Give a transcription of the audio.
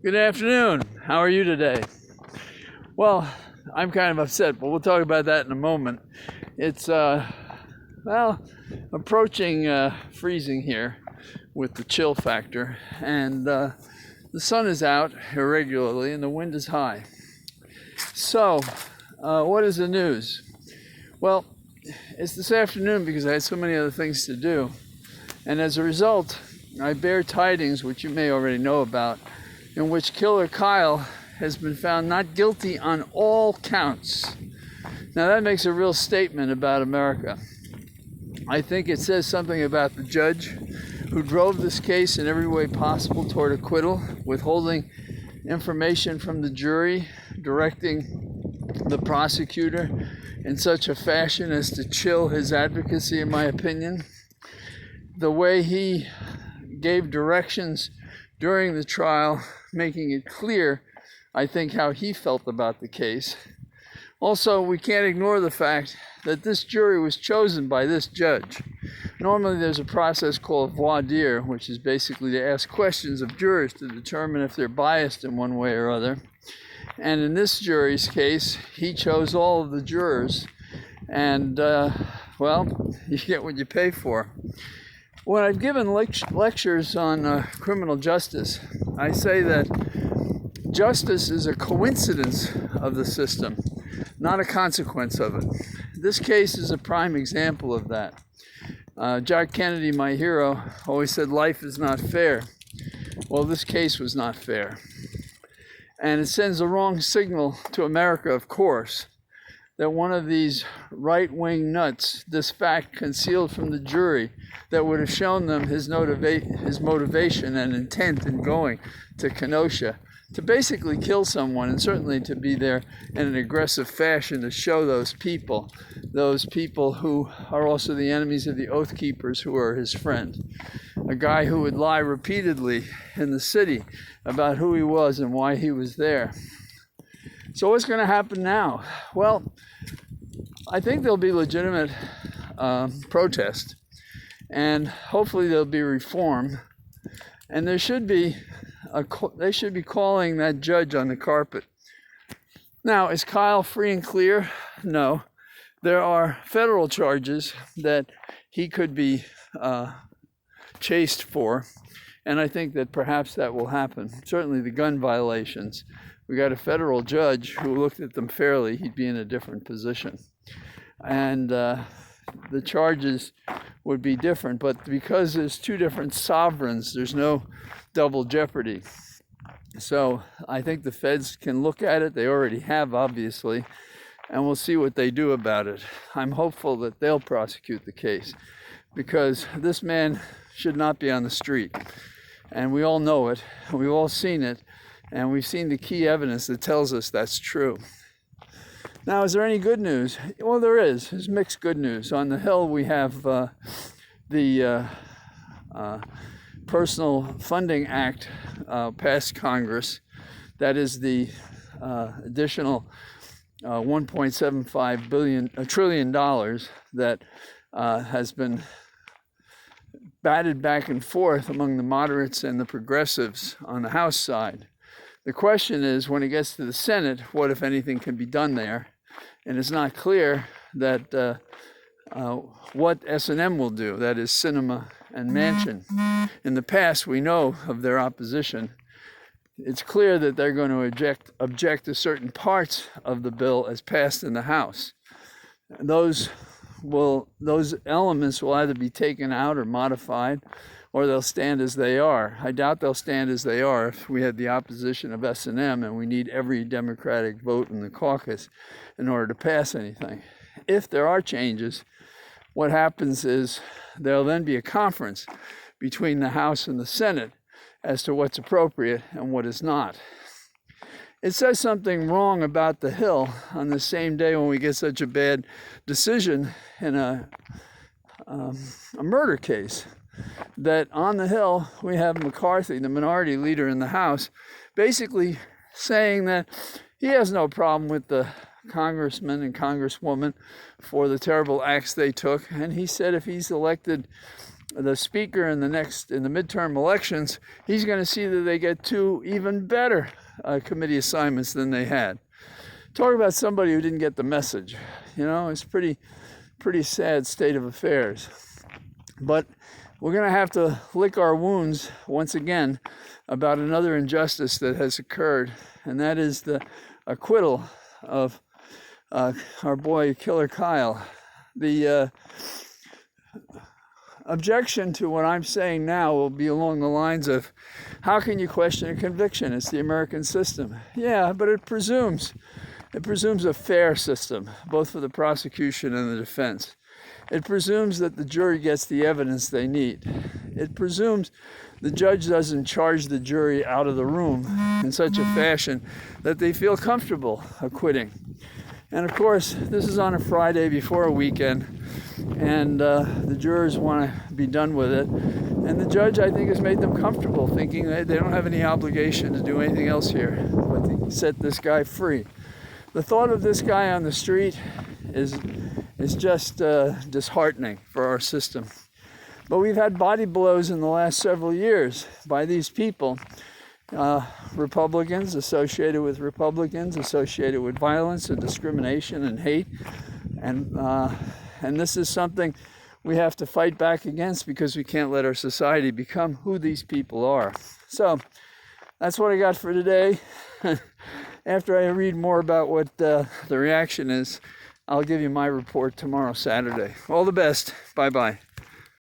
Good afternoon. How are you today? Well, I'm kind of upset, but we'll talk about that in a moment. It's, approaching freezing here with the chill factor, and the sun is out irregularly and the wind is high. So, what is the news? Well, it's this afternoon because I had so many other things to do, and as a result, I bear tidings, which you may already know about, in which Killer Kyle has been found not guilty on all counts. Now that makes a real statement about America. I think it says something about the judge who drove this case in every way possible toward acquittal, withholding information from the jury, directing the prosecutor in such a fashion as to chill his advocacy, in my opinion. The way he gave directions during the trial, making it clear, I think, how he felt about the case. Also, we can't ignore the fact that this jury was chosen by this judge. Normally, there's a process called voir dire, which is basically to ask questions of jurors to determine if they're biased in one way or other. And in this jury's case, he chose all of the jurors, and, you get what you pay for. When I've given lectures on criminal justice, I say that justice is a coincidence of the system, not a consequence of it. This case is a prime example of that. John Kennedy, my hero, always said life is not fair. Well, this case was not fair. And it sends the wrong signal to America, of course, that one of these right-wing nuts, this fact concealed from the jury that would have shown them his motivation and intent in going to Kenosha to basically kill someone, and certainly to be there in an aggressive fashion to show those people who are also the enemies of the Oath Keepers who are his friend. A guy who would lie repeatedly in the city about who he was and why he was there. So what's going to happen now? Well, I think there'll be legitimate protest, and hopefully there'll be reform, and they should be calling that judge on the carpet. Now, is Kyle free and clear? No. There are federal charges that he could be chased for, and I think that perhaps that will happen. Certainly the gun violations. We got a federal judge who looked at them fairly, he'd be in a different position. And the charges would be different, but because there's two different sovereigns, there's no double jeopardy. So I think the feds can look at it. They already have, obviously, and we'll see what they do about it. I'm hopeful that they'll prosecute the case, because this man should not be on the street. And we all know it, we've all seen it, and we've seen the key evidence that tells us that's true. Now, is there any good news? Well, there is. There's mixed good news. On the Hill, we have the Personal Funding Act passed Congress. That is the additional $1.75 trillion that has been batted back and forth among the moderates and the progressives on the House side. The question is, when it gets to the Senate, what, if anything, can be done there? And it's not clear that what S&M will do, that is Sinema and Manchin. In the past, we know of their opposition. It's clear that they're going to object to certain parts of the bill as passed in the House. Those elements will either be taken out or modified, or they'll stand as they are. I doubt they'll stand as they are if we had the opposition of S&M and we need every Democratic vote in the caucus in order to pass anything. If there are changes, what happens is there'll then be a conference between the House and the Senate as to what's appropriate and what is not. It says something wrong about the Hill on the same day when we get such a bad decision in a murder case, that on the Hill we have McCarthy, the minority leader in the House, basically saying that he has no problem with the congressman and congresswoman for the terrible acts they took. And he said if he's elected the speaker in the midterm elections, he's going to see that they get 2 even better committee assignments than they had. Talk about somebody who didn't get the message. It's pretty sad state of affairs. But we're going to have to lick our wounds once again about another injustice that has occurred, and that is the acquittal of our boy Killer Kyle. The objection to what I'm saying now will be along the lines of, how can you question a conviction? It's the American system. Yeah, but it presumes a fair system, both for the prosecution and the defense. It presumes that the jury gets the evidence they need. It presumes the judge doesn't charge the jury out of the room in such a fashion that they feel comfortable acquitting. And of course, this is on a Friday before a weekend, and the jurors want to be done with it. And the judge, I think, has made them comfortable, thinking that they don't have any obligation to do anything else here but to set this guy free. The thought of this guy on the street is just disheartening for our system. But we've had body blows in the last several years by these people, Republicans, associated with violence and discrimination and hate. And this is something we have to fight back against, because we can't let our society become who these people are. So that's what I got for today. After I read more about what the reaction is, I'll give you my report tomorrow, Saturday. All the best. Bye-bye.